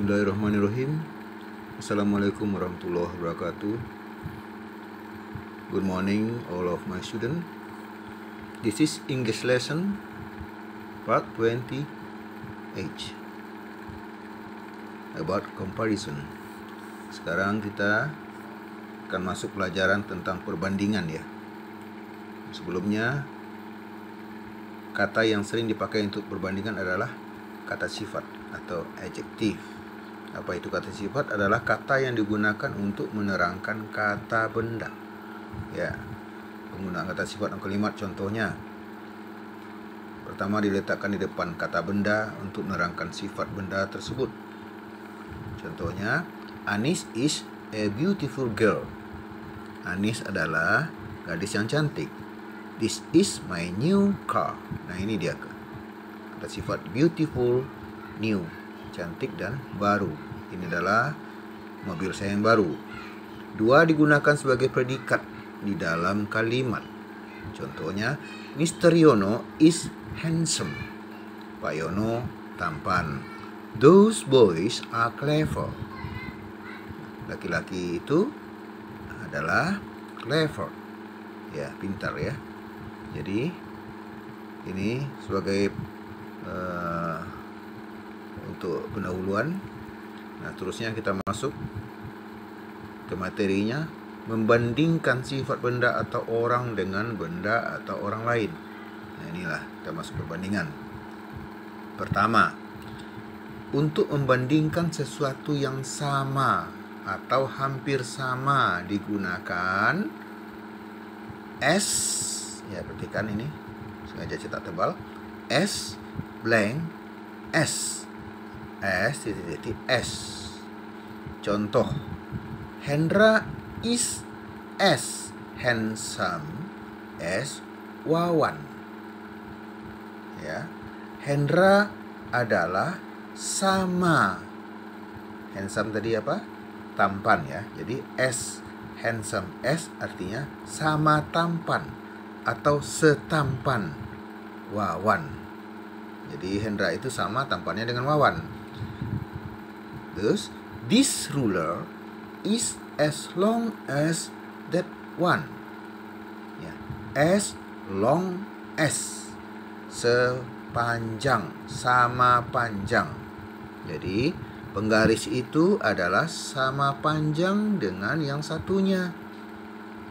Bismillahirrahmanirrahim. Assalamualaikum warahmatullahi wabarakatuh. Good morning all of my students. This is English lesson part 28 about comparison. Sekarang kita akan masuk pelajaran tentang perbandingan ya. Sebelumnya, kata yang sering dipakai untuk perbandingan adalah kata sifat atau adjektif. Apa itu kata sifat? Adalah kata yang digunakan untuk menerangkan kata benda. Ya, penggunaan kata sifat dan kalimat contohnya. Pertama, diletakkan di depan kata benda untuk menerangkan sifat benda tersebut. Contohnya, Anis is a beautiful girl. Anis adalah gadis yang cantik. This is my new car. Nah, ini dia kata sifat beautiful, new, cantik dan baru. Ini adalah mobil saya yang baru. Dua, digunakan sebagai predikat di dalam kalimat. Contohnya, Mr. Yono is handsome. Pak Yono tampan. Those boys are clever. Laki-laki itu adalah clever. Ya, pintar ya. Jadi ini sebagai untuk pendahuluan. Nah, terusnya kita masuk ke materinya, membandingkan sifat benda atau orang dengan benda atau orang lain. Nah, inilah kita masuk perbandingan. Pertama, untuk membandingkan sesuatu yang sama atau hampir sama digunakan S. Ya, perhatikan ini, sengaja cetak tebal. S blank S. S titik S. Contoh, Hendra is as handsome as Wawan. Ya, Hendra adalah sama. Handsome tadi apa? Tampan ya. Jadi as handsome, as artinya sama tampan atau setampan Wawan. Jadi Hendra itu sama tampannya dengan Wawan. Thus, this ruler is as long as that one. Ya, as long as, sepanjang, sama panjang. Jadi penggaris itu adalah sama panjang dengan yang satunya.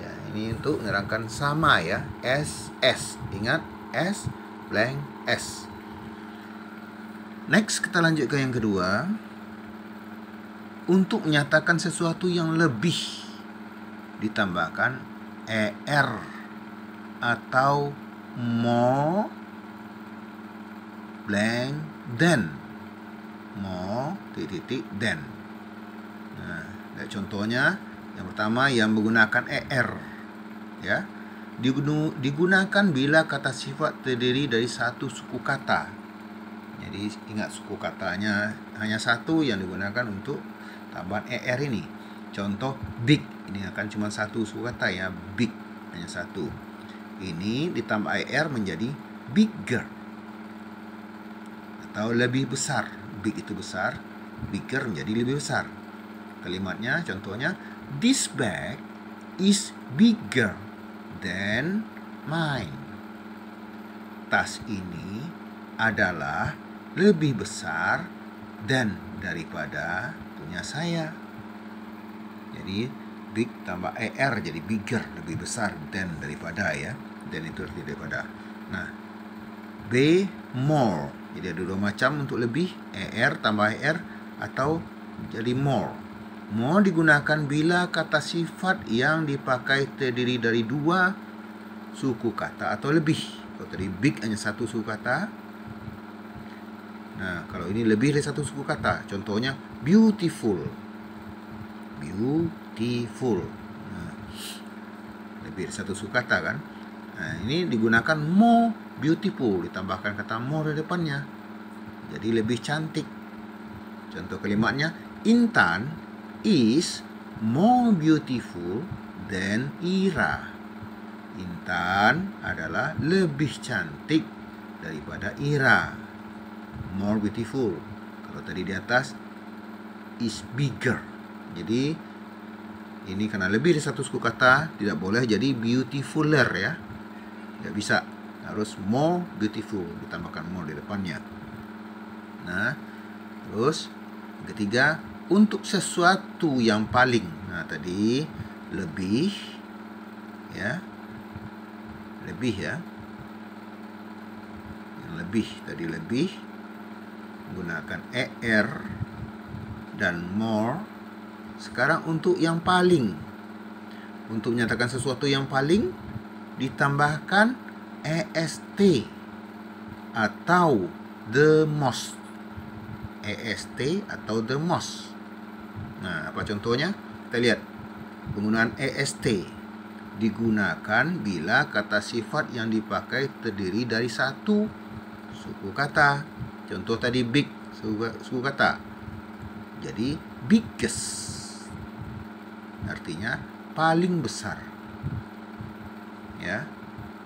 Ya, ini untuk menerangkan sama ya. S. Ingat, S blank S. Next, kita lanjut ke yang kedua. Untuk menyatakan sesuatu yang lebih, ditambahkan ER atau more blank than. More titik than. Nah, contohnya yang pertama yang menggunakan ER ya. Digunakan bila kata sifat terdiri dari satu suku kata. Jadi ingat, suku katanya hanya satu yang digunakan untuk tambahan ER ini. Contoh, big, ini akan cuma satu suku kata ya, big, hanya satu. Ini ditambah ER menjadi bigger atau lebih besar. Big itu besar, bigger menjadi lebih besar. Kalimatnya contohnya, this bag is bigger than mine. Tas ini adalah lebih besar dan daripada punya saya. Jadi big tambah ER jadi bigger, lebih besar, than daripada ya. Dan itu arti daripada. Nah, B more. Jadi ada dua macam untuk lebih, ER tambah ER atau jadi more. More digunakan bila kata sifat yang dipakai terdiri dari dua suku kata atau lebih. Kalau tadi big hanya satu suku kata. Nah, kalau ini lebih dari satu suku kata. Contohnya beautiful. Beautiful. Nah, lebih dari satu suku kata kan. Nah, ini digunakan more beautiful, ditambahkan kata more di depannya. Jadi lebih cantik. Contoh kalimatnya, Intan is more beautiful than Ira. Intan adalah lebih cantik daripada Ira. More beautiful. Kalau tadi di atas is bigger. Jadi ini karena lebih dari satu suku kata, tidak boleh jadi beautifuler ya. Tidak bisa, harus more beautiful, ditambahkan more di depannya. Nah, terus ketiga, untuk sesuatu yang paling. Nah, tadi lebih ya. Lebih ya. Yang lebih tadi lebih menggunakan er dan more. Sekarang untuk yang paling. Untuk menyatakan sesuatu yang paling ditambahkan est atau the most. Est atau the most. Nah, apa contohnya? Kita lihat. Penggunaan est digunakan bila kata sifat yang dipakai terdiri dari satu suku kata. Contoh tadi big, suku kata. Jadi biggest artinya paling besar. Ya.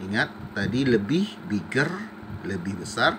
Ingat tadi lebih, bigger, lebih besar.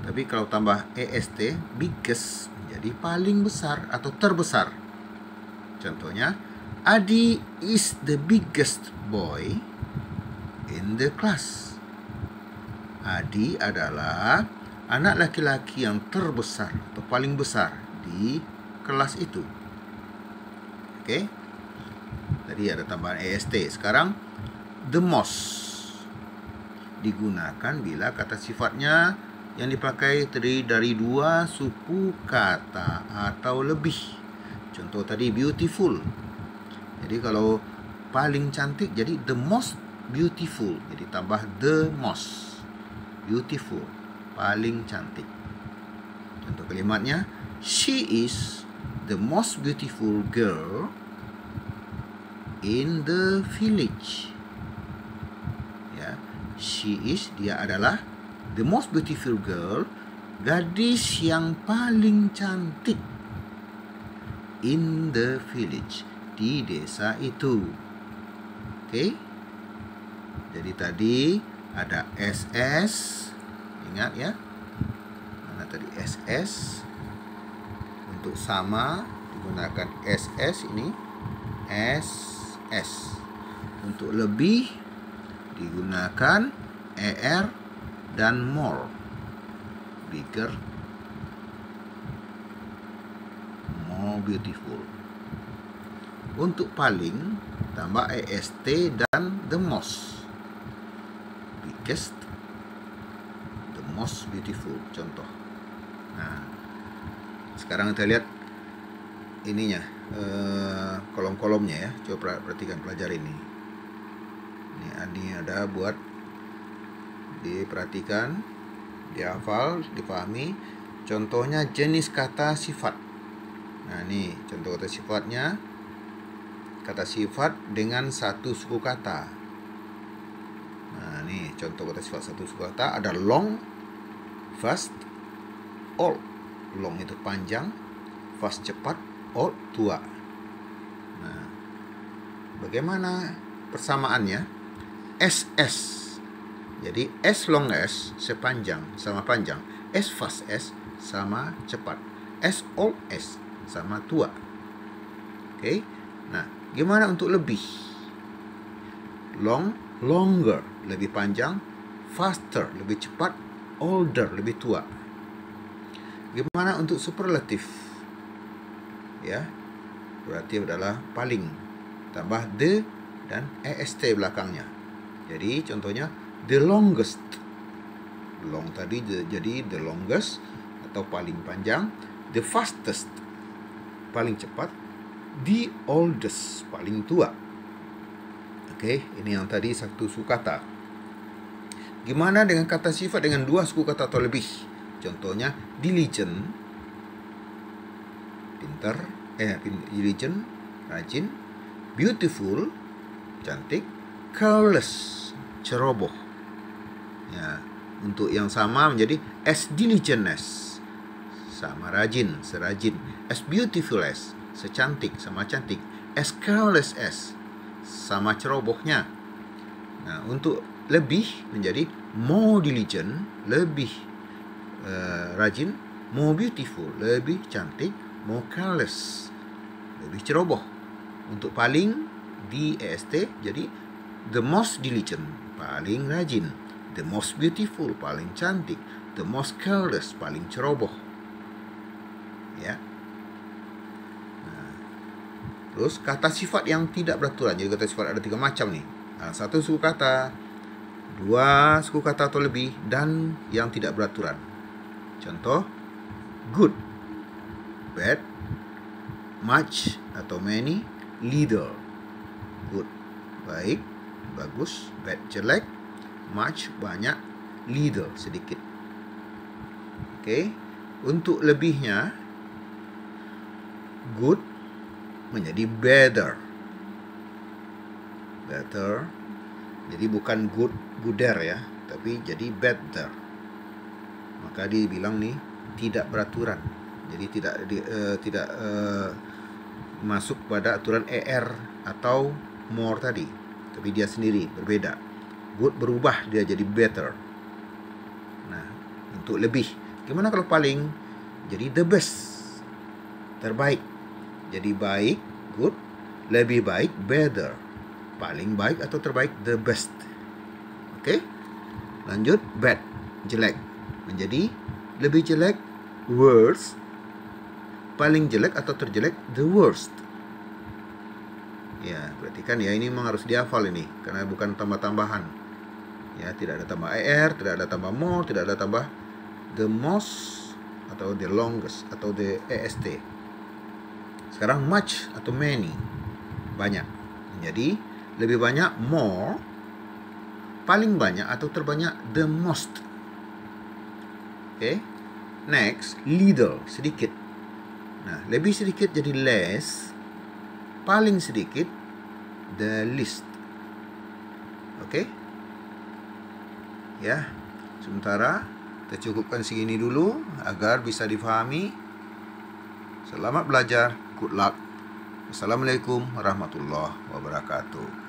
Tapi kalau tambah est, biggest menjadi paling besar atau terbesar. Contohnya, Adi is the biggest boy in the class. Adi adalah anak laki-laki yang terbesar atau paling besar di kelas itu. Oke. Tadi ada tambahan est. Sekarang the most digunakan bila kata sifatnya yang dipakai terdiri dari dua suku kata atau lebih. Contoh tadi beautiful. Jadi kalau paling cantik jadi the most beautiful. Jadi tambah the most beautiful, paling cantik. Contoh kalimatnya, she is the most beautiful girl in the village. Ya, she is, dia adalah the most beautiful girl, gadis yang paling cantik in the village, di desa itu. Oke. Jadi tadi ada SS. Ingat ya. Mana tadi SS? Untuk sama digunakan SS ini. SS. Untuk lebih digunakan ER dan more. Bigger, more beautiful. Untuk paling tambah est dan the most. Biggest, the most beautiful. Contoh. Nah, sekarang kita lihat ininya, kolom-kolomnya ya. Coba perhatikan, pelajari ini. Ini ada buat diperhatikan, dihafal, dipahami. Contohnya jenis kata sifat. Nah, ini contoh kata sifatnya. Kata sifat dengan satu suku kata. Nah, ini contoh kata sifat satu suku kata. Ada long, fast, old. Long itu panjang, fast cepat, old tua. Nah, bagaimana persamaannya? SS. Jadi as long as sepanjang sama panjang, as fast as sama cepat, as old as sama tua. Oke. Nah, gimana untuk lebih? Long, longer, lebih panjang, faster, lebih cepat, older, lebih tua. Gimana untuk superlatif? Ya. Berarti adalah paling. Tambah the dan est belakangnya. Jadi contohnya the longest. Long tadi jadi the longest atau paling panjang. The fastest, paling cepat. The oldest, paling tua. Oke, ini yang tadi satu suku kata. Gimana dengan kata sifat dengan dua suku kata atau lebih? Contohnya diligent, pintar, diligent, rajin. Beautiful, cantik. Careless, ceroboh. Ya, untuk yang sama menjadi as diligent as, sama rajin, serajin. As beautiful as, secantik, sama cantik. As careless as, sama cerobohnya. Nah, untuk lebih menjadi more diligent, lebih rajin. More beautiful, lebih cantik. more careless, lebih ceroboh. Untuk paling, D-A-S-T, jadi the most diligent, paling rajin. The most beautiful, paling cantik. The most careless, paling ceroboh. Ya. Nah, terus kata sifat yang tidak beraturan. Jadi kata sifat ada 3 macam nih. Nah, 1 suku kata, 2 suku kata atau lebih, dan yang tidak beraturan. Contoh, good, bad, much atau many, little. Good, baik, bagus. Bad, jelek. Much, banyak. Little, sedikit. Oke. Untuk lebihnya, good menjadi better. Better. Jadi bukan gooder ya, tapi jadi better. Maka dia bilang nih tidak beraturan. Jadi tidak masuk pada aturan ER atau more tadi. Tapi dia sendiri berbeda. Good berubah dia jadi better. Nah, untuk lebih. Gimana kalau paling? Jadi the best. Terbaik. Jadi baik, good. Lebih baik, better. Paling baik atau terbaik, the best. Oke? Lanjut, bad, jelek. Menjadi lebih jelek, worst. Paling jelek atau terjelek, the worst. Ya, berarti kan ya ini memang harus dihafal ini, karena bukan tambah-tambahan. Ya, tidak ada tambah ER, tidak ada tambah more, tidak ada tambah the most atau the longest atau the EST. Sekarang much atau many, banyak. Jadi lebih banyak more, paling banyak atau terbanyak the most. Oke. Next, little, sedikit. Nah, lebih sedikit jadi less, paling sedikit the least. Oke. Ya. Sementara kita cukupkan segini dulu agar bisa difahami. Selamat belajar. Good luck. Assalamualaikum warahmatullahi wabarakatuh.